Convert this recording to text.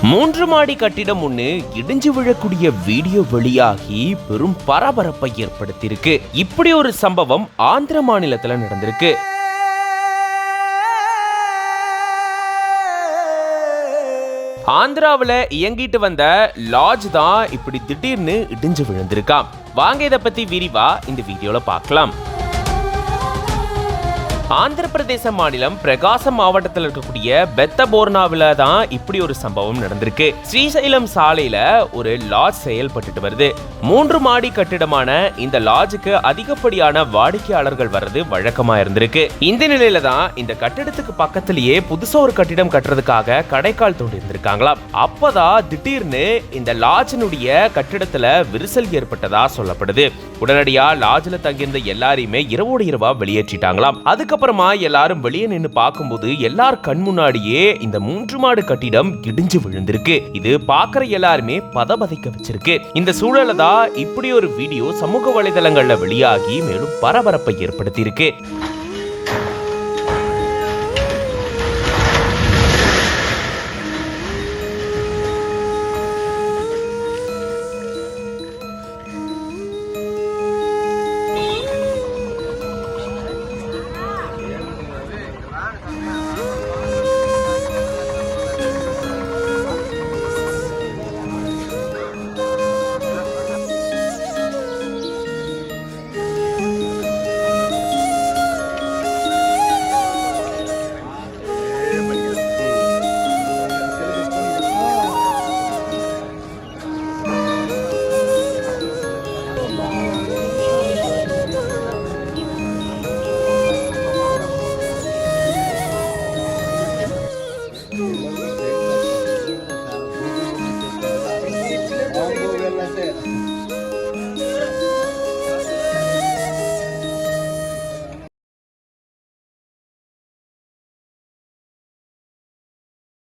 மூன்று மாடி கட்டிடம் ஒண்ணு இடிஞ்சு விழக்கூடிய வீடியோ வெளியாகி பெரும் பரபரப்பை ஏற்படுத்தியிருக்கு. இப்படி ஒரு சம்பவம் ஆந்திர மாநிலத்துல நடந்திருக்கு. ஆந்திராவில் இயங்கிட்டு வந்த லாட்ஜ் தான் இப்படி திடீர்னு இடிஞ்சு விழுந்திருக்காம். வாங்க இதை பத்தி விரிவா இந்த வீடியோல பார்க்கலாம். ஆந்திர பிரதேச மாநிலம் பிரகாசம் மாவட்டத்தில் இருக்கக்கூடிய பெத்தபோர்னாவில தான் இப்படி ஒரு சம்பவம் நடந்திருக்கு. ஸ்ரீசைலம் சாலையில ஒரு லாட்ஜ் செயல்பட்டு வருது. 3 மாடி கட்டிடமான இந்த லாட்ஜுக்கு அதிகப்படியான வாடிக்கையாளர்கள் வர்றது வழக்கமா இருந்திருக்கு. இந்த நிலையில தான் இந்த கட்டிடத்துக்கு பக்கத்திலேயே புதுசா ஒரு கட்டிடம் கட்டுறதுக்காக கடைக்கால் தோண்டி இருந்திருக்காங்களாம். அப்பதான் திடீர்னு இந்த லாட்ஜினுடைய கட்டிடத்துல விரிசல் ஏற்பட்டதா சொல்லப்படுது. உடனடியா லாட்ஜில் தங்கியிருந்த எல்லாரையுமே இரவோடு இரவா வெளியேற்றிட்டாங்களாம். அதுக்கப்புறமா எல்லாரும் வெளியே நின்று பார்க்கும்போது எல்லார் கண் முன்னாடியே இந்த 3 மாடி கட்டிடம் இடிஞ்சு விழுந்திருக்கு. இது பார்க்கிற எல்லாருமே பதபதைக்க வச்சிருக்கு. இந்த சூழல தான் இப்படி ஒரு வீடியோ சமூக வலைதளங்கள்ல வெளியாகி மேலும் பரபரப்பை ஏற்படுத்தி இருக்கு.